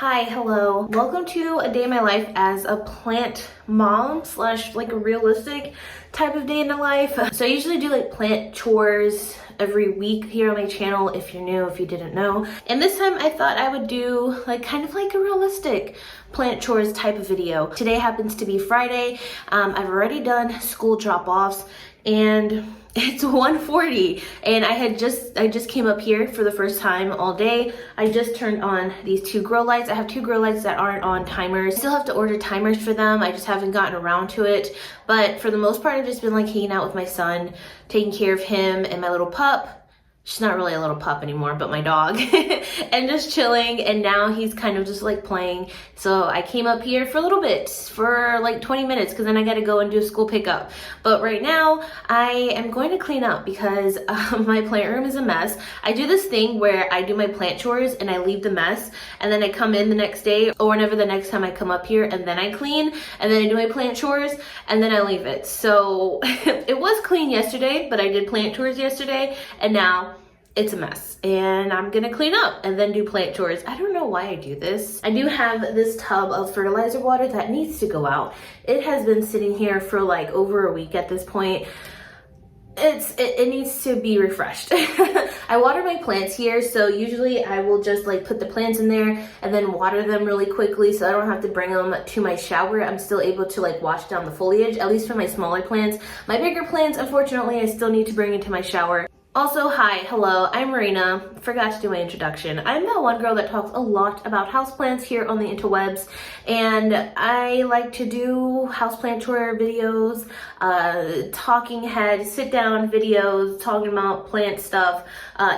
Hi, hello. Welcome to a day in my life as a plant mom slash like a realistic type of day in the life. So I usually do like plant chores every week here on my channel if you're new, if you didn't know. And this time I thought I would do like kind of like a realistic plant chores type of video. Today happens to be Friday. I've already done school drop-offs and it's 1:40 and I just came up here for the first time all day. I just turned on these two grow lights. I have two grow lights that aren't on timers. I still have to order timers for them. I just haven't gotten around to it. But for the most part, I've just been like hanging out with my son, taking care of him and my little pup. She's not really a little pup anymore, but my dog, and just chilling. And now he's kind of just like playing. So I came up here for a little bit, for like 20 minutes, because then I got to go and do a school pickup. But right now I am going to clean up because my plant room is a mess. I do this thing where I do my plant chores and I leave the mess, and then I come in the next day or whenever the next time I come up here, and then I clean, and then I do my plant chores, and then I leave it. So it was clean yesterday, but I did plant chores yesterday, and now it's a mess, and I'm gonna clean up and then do plant chores. I don't know why I do this. I do have this tub of fertilizer water that needs to go out. It has been sitting here for like over a week at this point. It needs to be refreshed. I water my plants here, so usually I will just like put the plants in there and then water them really quickly so I don't have to bring them to my shower. I'm still able to like wash down the foliage, at least for my smaller plants. My bigger plants, unfortunately, I still need to bring into my shower. Also, hi, hello, I'm Marina. Forgot to do my introduction. I'm that one girl that talks a lot about houseplants here on the interwebs, and I like to do houseplant tour videos, talking head, sit down videos, talking about plant stuff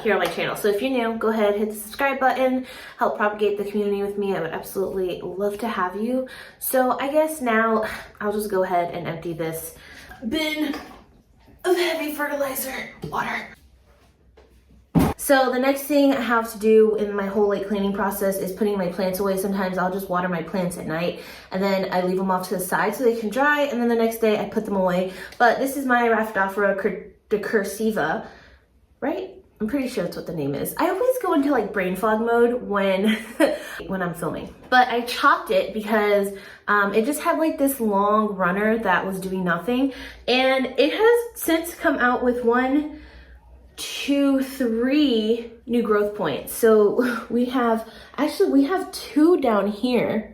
here on my channel. So if you're new, go ahead, hit the subscribe button, help propagate the community with me. I would absolutely love to have you. So I guess now I'll just go ahead and empty this bin of heavy fertilizer water. So the next thing I have to do in my whole like cleaning process is putting my plants away. Sometimes I'll just water my plants at night and then I leave them off to the side so they can dry, and then the next day I put them away. But this is my Rhaphidophora decursiva, right? I'm pretty sure that's what the name is. I always go into like brain fog mode when I'm filming. But I chopped it because it just had like this long runner that was doing nothing, and it has since come out with 1, 2, 3 new growth points. So we have 2 down here.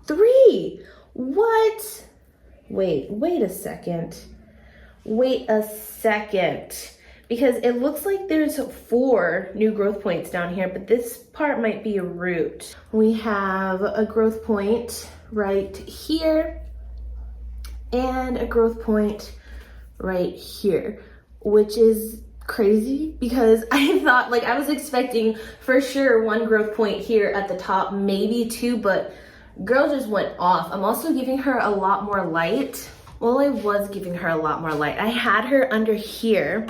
3. What? Wait a second. Because it looks like there's 4 new growth points down here, but this part might be a root. We have a growth point right here and a growth point right here, which is crazy because I thought, like, I was expecting for sure 1 growth point here at the top, maybe 2, but girl just went off. I'm also giving her a lot more light. Well, I was giving her a lot more light. I had her under here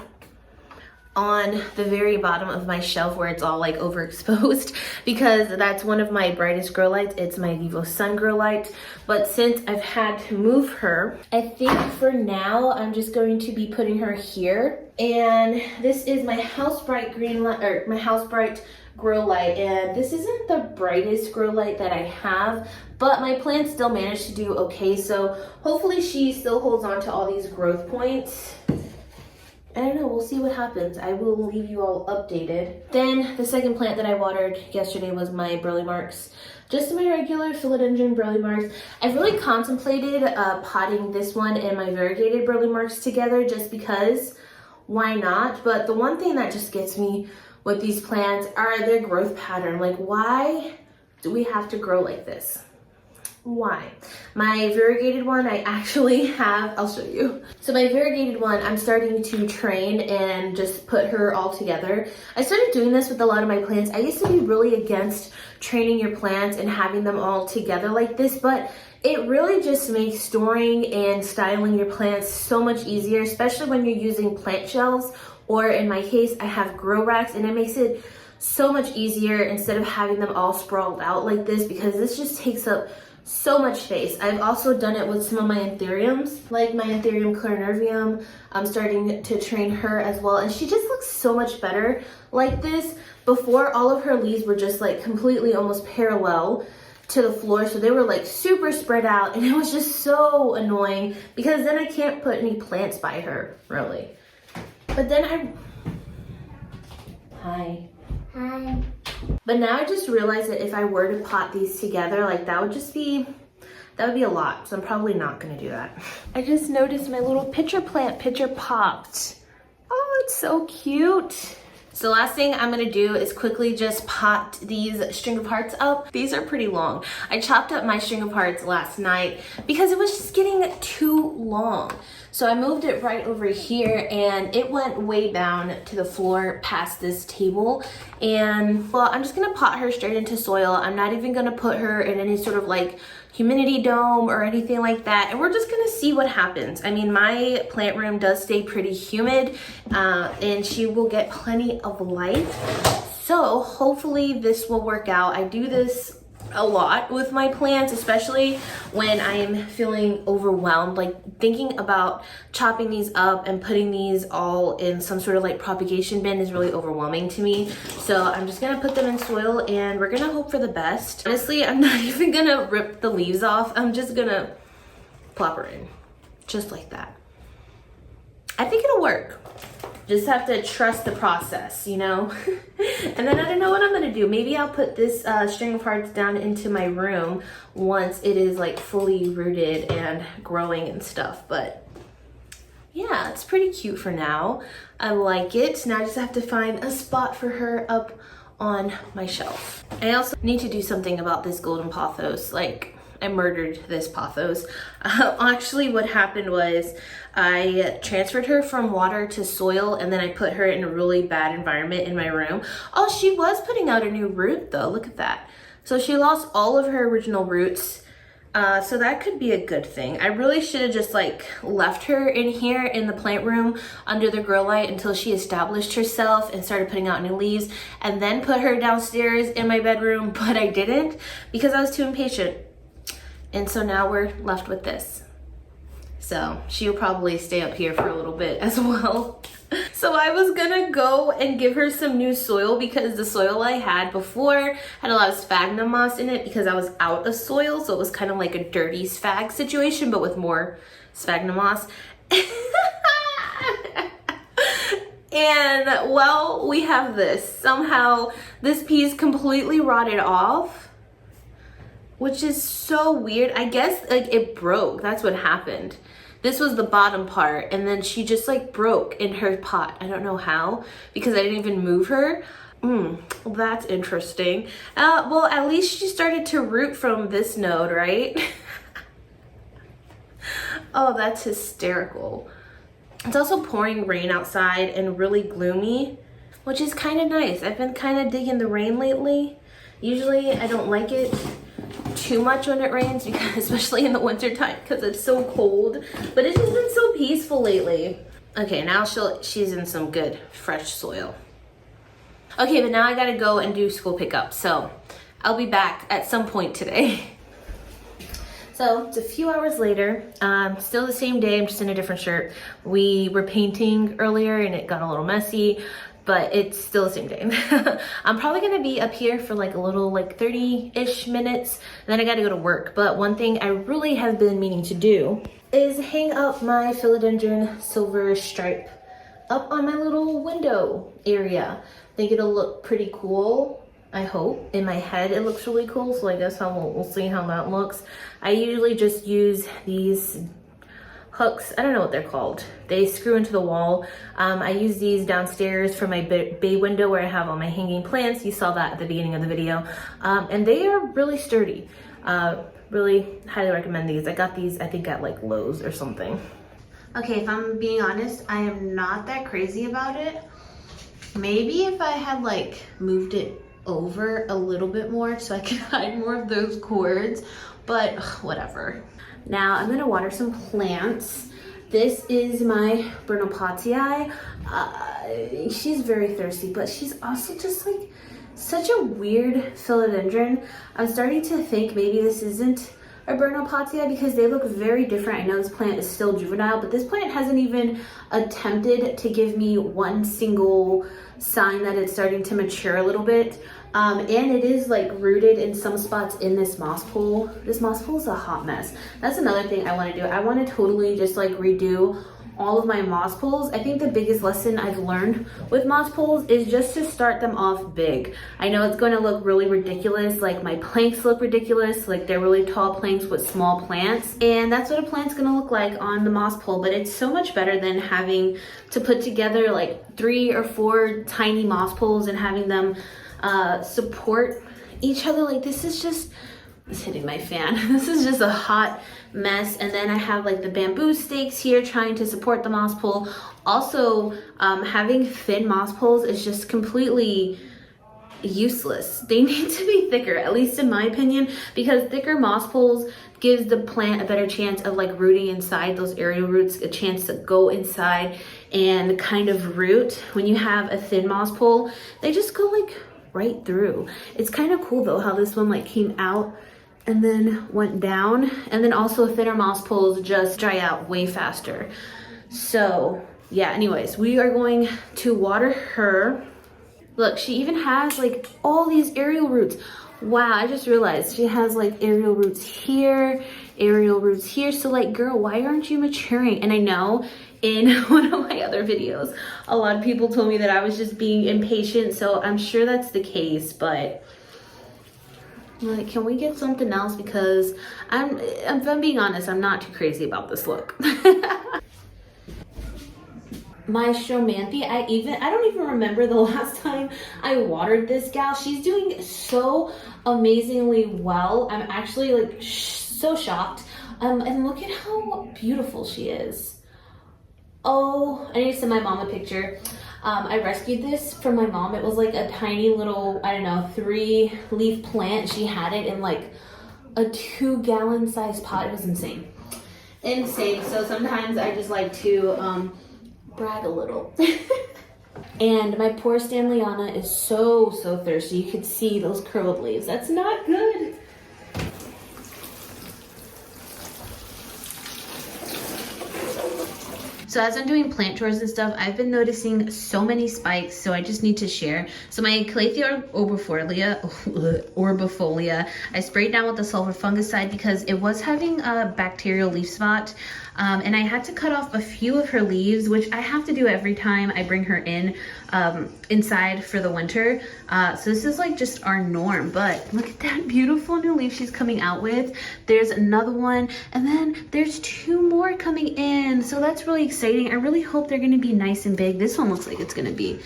on the very bottom of my shelf where it's all like overexposed because that's one of my brightest grow lights. It's my Vivo Sun grow light. But since I've had to move her, I think for now I'm just going to be putting her here. And this is my House Bright green light, or my House Bright grow light, and this isn't the brightest grow light that I have, but my plants still managed to do okay, so hopefully she still holds on to all these growth points. I don't know, we'll see what happens. I will leave you all updated. Then the second plant that I watered yesterday was my Burley Marks. Just my regular philodendron Burley Marks. I've really contemplated potting this one and my variegated Burley Marks together just because, why not? But the one thing that just gets me with these plants are their growth pattern. Like, why do we have to grow like this? Why? My variegated one, I actually have, I'll show you. So my variegated one, I'm starting to train and just put her all together. I started doing this with a lot of my plants. I used to be really against training your plants and having them all together like this, but it really just makes storing and styling your plants so much easier, especially when you're using plant shelves, or in my case, I have grow racks, and it makes it so much easier instead of having them all sprawled out like this, because this just takes up so much space. I've also done it with some of my anthuriums, like my Anthurium clarinervium. I'm starting to train her as well, and she just looks so much better like this. Before, all of her leaves were just like completely almost parallel to the floor, so they were like super spread out, and it was just so annoying because then I can't put any plants by her, really. But then Hi. But now I just realized that if I were to pot these together, like that would be a lot, so I'm probably not gonna do that. I just noticed my little pitcher plant pitcher popped. Oh, it's so cute. So the last thing I'm gonna do is quickly just pot these string of hearts up. These are pretty long. I chopped up my string of hearts last night because it was just getting too long. So I moved it right over here and it went way down to the floor past this table. And well, I'm just gonna pot her straight into soil. I'm not even gonna put her in any sort of like humidity dome or anything like that, and we're just gonna see what happens. I mean, my plant room does stay pretty humid, and she will get plenty of light, so hopefully this will work out. I do this a lot with my plants, especially when I'm feeling overwhelmed, like thinking about chopping these up and putting these all in some sort of like propagation bin is really overwhelming to me. So I'm just gonna put them in soil and we're gonna hope for the best. Honestly, I'm not even gonna rip the leaves off. I'm just gonna plop her in, just like that. I think it'll work. Just have to trust the process, you know? And then I don't know what I'm gonna do. Maybe I'll put this string of hearts down into my room once it is like fully rooted and growing and stuff. But yeah, it's pretty cute for now. I like it. Now I just have to find a spot for her up on my shelf. I also need to do something about this golden pothos. Like, I murdered this pothos. Actually, what happened was I transferred her from water to soil, and then I put her in a really bad environment in my room. Oh, she was putting out a new root though, look at that. So she lost all of her original roots. So that could be a good thing. I really should have just like left her in here in the plant room under the grow light until she established herself and started putting out new leaves, and then put her downstairs in my bedroom, but I didn't because I was too impatient. And so now we're left with this. So she'll probably stay up here for a little bit as well. So I was gonna go and give her some new soil because the soil I had before had a lot of sphagnum moss in it because I was out of soil. So it was kind of like a dirty sphagnum situation, but with more sphagnum moss. And well, we have this. Somehow this piece completely rotted off, which is so weird. I guess like it broke. That's what happened. This was the bottom part, and then she just like broke in her pot. I don't know how, because I didn't even move her. That's interesting. Well, at least she started to root from this node, right? Oh, that's hysterical. It's also pouring rain outside and really gloomy, which is kind of nice. I've been kind of digging the rain lately. Usually I don't like it too much when it rains, because especially in the winter time because it's so cold, but it's just been so peaceful lately. Okay, now she's in some good fresh soil. Okay, but now I gotta go and do school pickup, so I'll be back at some point today. So it's a few hours later, still the same day, I'm just in a different shirt. We were painting earlier and it got a little messy, but it's still the same day. I'm probably gonna be up here for like a little, like 30-ish minutes, and then I gotta go to work. But one thing I really have been meaning to do is hang up my philodendron silver stripe up on my little window area. I think it'll look pretty cool, I hope. In my head it looks really cool, so I guess we'll see how that looks. I usually just use these hooks, I don't know what they're called. They screw into the wall. I use these downstairs for my bay window where I have all my hanging plants. You saw that at the beginning of the video. And they are really sturdy. Really highly recommend these. I got these, I think at like Lowe's or something. Okay, if I'm being honest, I am not that crazy about it. Maybe if I had like moved it over a little bit more so I could hide more of those cords, but whatever. Now I'm gonna water some plants. This is my Bernopatii. She's very thirsty, but she's also just like such a weird philodendron. I'm starting to think maybe this isn't Hiberno pots yet because they look very different. I know this plant is still juvenile, but this plant hasn't even attempted to give me one single sign that it's starting to mature a little bit. And it is like rooted in some spots in this moss pool. This moss pool is a hot mess. That's another thing I want to do. I want to totally just like redo all of my moss pools. I think the biggest lesson I've learned with moss pools is just to start them off big. I know it's going to look really ridiculous, like my planks look ridiculous, like they're really tall planks with small plants, and that's what a plant's going to look like on the moss pool. But it's so much better than having to put together like 3 or 4 tiny moss pools and having them support each other. Like this is just, it's hitting my fan. This is just a hot mess. And then I have like the bamboo stakes here trying to support the moss pole. Also, having thin moss poles is just completely useless. They need to be thicker, at least in my opinion, because thicker moss poles gives the plant a better chance of like rooting inside, those aerial roots, a chance to go inside and kind of root. When you have a thin moss pole, they just go like right through. It's kind of cool though how this one like came out and then went down, and then also thinner moss poles just dry out way faster. So yeah, anyways, we are going to water her. Look, she even has like all these aerial roots. Wow, I just realized she has like aerial roots here, aerial roots here. So like, girl, why aren't you maturing? And I know in one of my other videos, a lot of people told me that I was just being impatient. So I'm sure that's the case, but like, can we get something else? Because if I'm being honest, I'm not too crazy about this look. My Stromanthe, I don't even remember the last time I watered this gal. She's doing so amazingly well. I'm actually like so shocked. And look at how beautiful she is. Oh, I need to send my mom a picture. I rescued this from my mom. It was like a tiny little, I don't know, 3-leaf plant. She had it in like a 2-gallon size pot. It was insane. Insane. So sometimes I just like to brag a little. And my poor Stanleyana is so thirsty. You could see those curled leaves. That's not good. So as I'm doing plant chores and stuff, I've been noticing so many spikes, so I just need to share. So my Calathea orbifolia, I sprayed down with the sulfur fungicide because it was having a bacterial leaf spot. And I had to cut off a few of her leaves, which I have to do every time I bring her in inside for the winter. So this is like just our norm, but look at that beautiful new leaf she's coming out with. There's another one, and then there's 2 more coming in. So that's really exciting. I really hope they're gonna be nice and big. This one looks like it's gonna be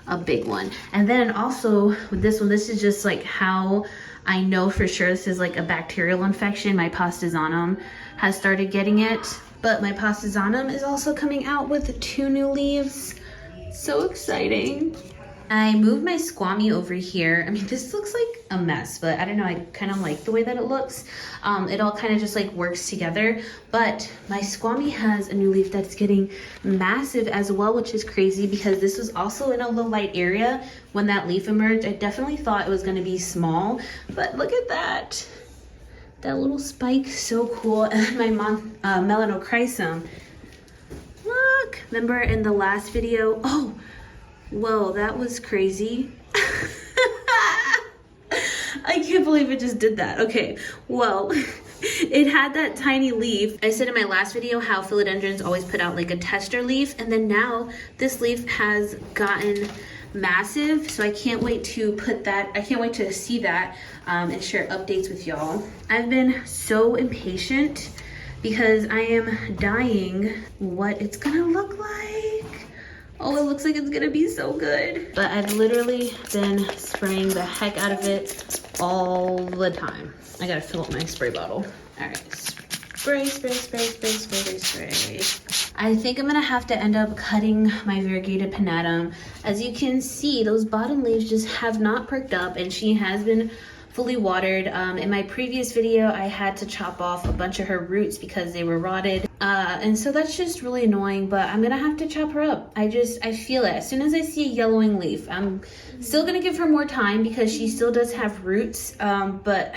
a big one. And then also with this one, this is just like how I know for sure this is like a bacterial infection. My Postizanum has started getting it. But my Postizanum is also coming out with 2 new leaves. So exciting. I moved my squammy over here. I mean, this looks like a mess, but I don't know, I kind of like the way that it looks. It all kind of just like works together. But my squammy has a new leaf that's getting massive as well, which is crazy because this was also in a low light area when that leaf emerged. I definitely thought it was gonna be small, but look at that. That little spike, so cool. And my melanochrysum. Look, remember in the last video? Oh, whoa, that was crazy. I can't believe it just did that. Okay, well, it had that tiny leaf. I said in my last video how philodendrons always put out like a tester leaf, and then now this leaf has gotten massive, so I can't wait to put that, I can't wait to see that and share updates with y'all. I've been so impatient because I am dying what it's gonna look like. Oh, it looks like it's gonna be so good. But I've literally been spraying the heck out of it all the time. I gotta fill up my spray bottle. All right, spray, spray, spray, spray, spray, spray. I think I'm gonna have to end up cutting my variegated pinatum. As you can see, those bottom leaves just have not perked up, and she has been fully watered. In my previous video, I had to chop off a bunch of her roots because they were rotted. And so that's just really annoying, but I'm gonna have to chop her up. I feel it. As soon as I see a yellowing leaf, I'm still gonna give her more time because she still does have roots, but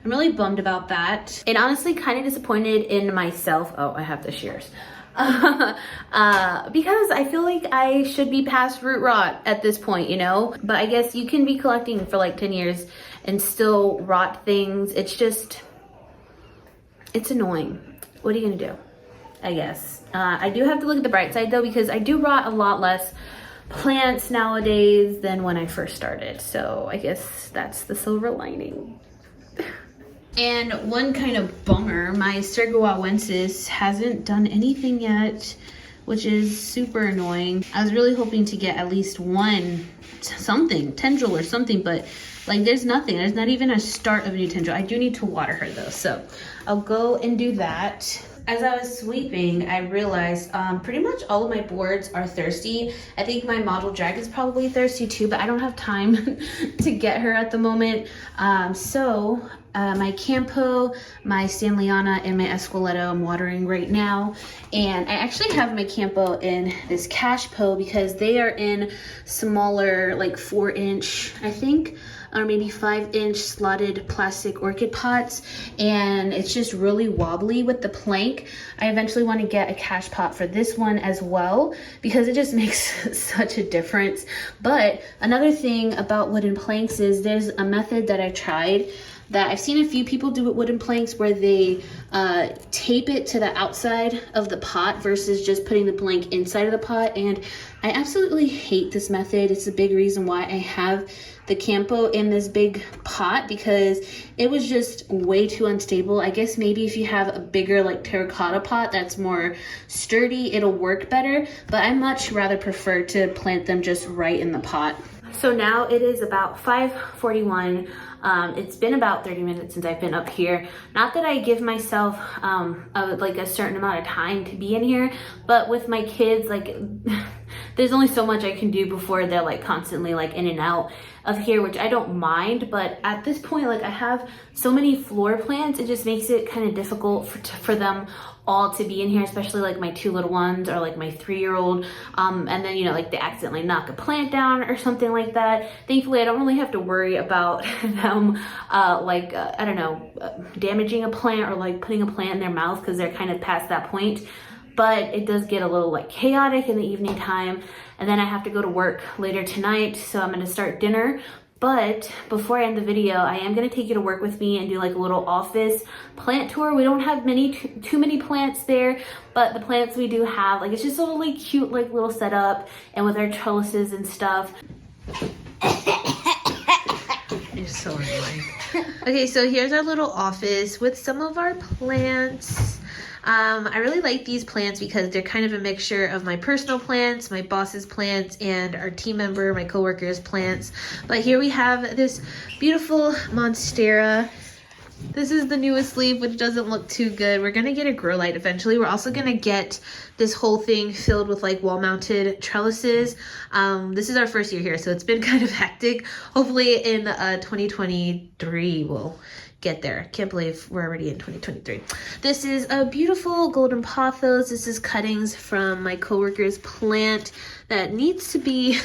I'm really bummed about that. And honestly kind of disappointed in myself. Oh, I have the shears. Because I feel like I should be past root rot at this point, you know? But I guess you can be collecting for like 10 years and still rot things. It's just, it's annoying. What are you gonna do? I guess. I do have to look at the bright side though, because I do rot a lot less plants nowadays than when I first started. So I guess that's the silver lining. And one kind of bummer, my Sergoawensis hasn't done anything yet, which is super annoying. I was really hoping to get at least one something, tendril or something, but like there's nothing. There's not even a start of a new tendril. I do need to water her though, so I'll go and do that. As I was sweeping, I realized pretty much all of my boards are thirsty. I think my model drag is probably thirsty too, but I don't have time to get her at the moment. My Campo, my Stanleyana, and my Esqueleto I'm watering right now. And I actually have my Campo in this Cashpo because they are in smaller, like 4-inch, I think, or maybe 5-inch slotted plastic orchid pots, and it's just really wobbly with the plank. I eventually want to get a cash pot for this one as well because it just makes such a difference. But another thing about wooden planks is there's a method that I tried that I've seen a few people do with wooden planks where they tape it to the outside of the pot versus just putting the plank inside of the pot. And I absolutely hate this method. It's a big reason why I have the Campo in this big pot, because it was just way too unstable. I guess maybe if you have a bigger like terracotta pot that's more sturdy, it'll work better, but I much rather prefer to plant them just right in the pot. So now it is about 5:41. It's been about 30 minutes since I've been up here. Not that I give myself like a certain amount of time to be in here, but with my kids, like there's only so much I can do before they're like constantly like in and out of here, which I don't mind. But at this point, like I have so many floor plants, it just makes it kind of difficult for them all to be in here, especially like my 2 little ones or like my 3-year-old, and then, you know, like they accidentally knock a plant down or something like that. Thankfully I don't really have to worry about them I don't know, damaging a plant or like putting a plant in their mouth, because they're kind of past that point. But it does get a little like chaotic in the evening time, and then I have to go to work later tonight, so I'm going to start dinner. But before I end the video, I am going to take you to work with me and do like a little office plant tour. We don't have too many plants there, but the plants we do have, like it's just a really cute like little setup, and with our trellises and stuff. You're so annoying. Okay, so here's our little office with some of our plants. I really like these plants because they're kind of a mixture of my personal plants, my boss's plants, and our team member, my coworker's plants. But here we have this beautiful Monstera. This is the newest leaf, which doesn't look too good. We're gonna get a grow light eventually. We're also gonna get this whole thing filled with like wall-mounted trellises. This is our first year here, so it's been kind of hectic. Hopefully in 2023 we'll get there. Can't believe we're already in 2023. This is a beautiful golden pothos. This is cuttings from my coworker's plant that needs to be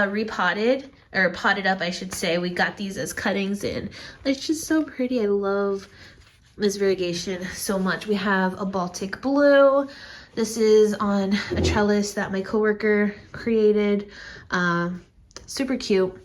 repotted, or potted up, I should say. We got these as cuttings in. It's just so pretty. I love this variegation so much. We have a Baltic blue. This is on a trellis that my coworker created. Super cute.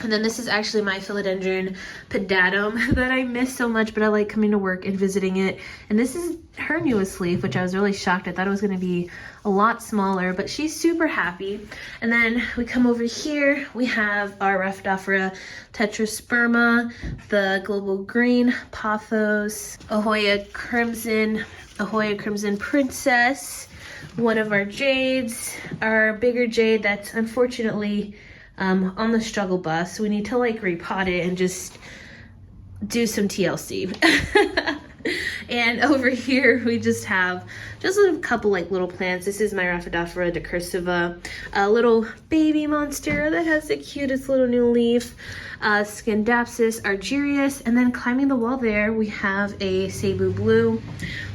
And then this is actually my philodendron pedatum that I miss so much, but I like coming to work and visiting it. And this is her newest leaf, which I was really shocked. I thought it was going to be a lot smaller, but she's super happy. And then we come over here, we have our Rhaphidophora tetrasperma, the global green pothos, Ahoya crimson princess, one of our jades, our bigger jade that's unfortunately on the struggle bus. We need to like repot it and just do some TLC. And over here we just have a couple like little plants. This is my Rhaphidophora decursiva, a little baby monstera that has the cutest little new leaf, Scandapsis argyrius, and then climbing the wall there we have a Cebu blue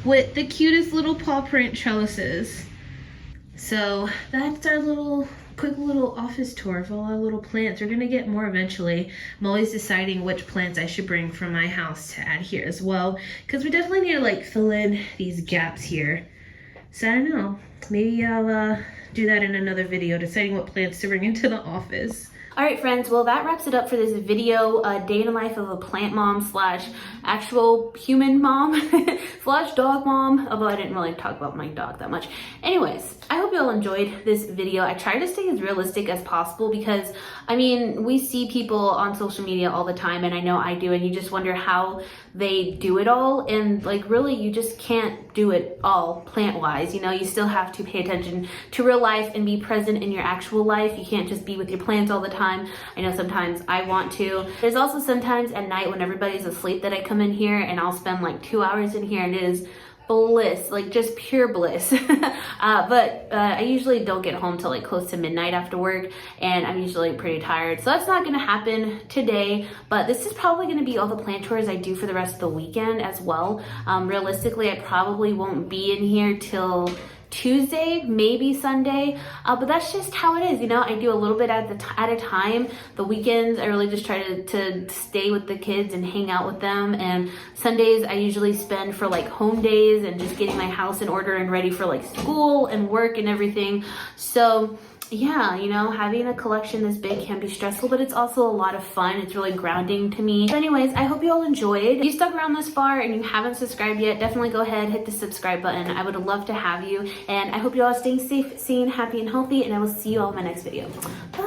with the cutest little paw print trellises. So that's our little quick little office tour of all our little plants. We're gonna get more eventually. I'm always deciding which plants I should bring from my house to add here as well, because we definitely need to like fill in these gaps here. So I don't know, maybe I'll do that in another video, deciding what plants to bring into the office. All right, friends, well, that wraps it up for this video, day in the life of a plant mom slash actual human mom slash dog mom, although I didn't really talk about my dog that much. Anyways, I hope you all enjoyed this video. I try to stay as realistic as possible because, I mean, we see people on social media all the time, and I know I do, and you just wonder how they do it all, and like really you just can't do it all plant-wise. You know, you still have to pay attention to real life and be present in your actual life. You can't just be with your plants all the time. I know sometimes I want to. There's also sometimes at night when everybody's asleep that I come in here and I'll spend like 2 hours in here, and it is bliss, like just pure bliss. But I usually don't get home till like close to midnight after work, and I'm usually pretty tired, so that's not gonna happen today. But this is probably gonna be all the plant tours I do for the rest of the weekend as well. Realistically, I probably won't be in here till Tuesday, maybe Sunday, but that's just how it is. You know, I do a little bit at a time. The weekends I really just try to stay with the kids and hang out with them, and Sundays I usually spend for like home days and just getting my house in order and ready for like school and work and everything. So yeah, you know, having a collection this big can be stressful, but it's also a lot of fun. It's really grounding to me. So anyways, I hope you all enjoyed. If you stuck around this far and you haven't subscribed yet, definitely go ahead, hit the subscribe button. I would love to have you. And I hope you all are staying safe, sane, happy, and healthy. And I will see you all in my next video. Bye.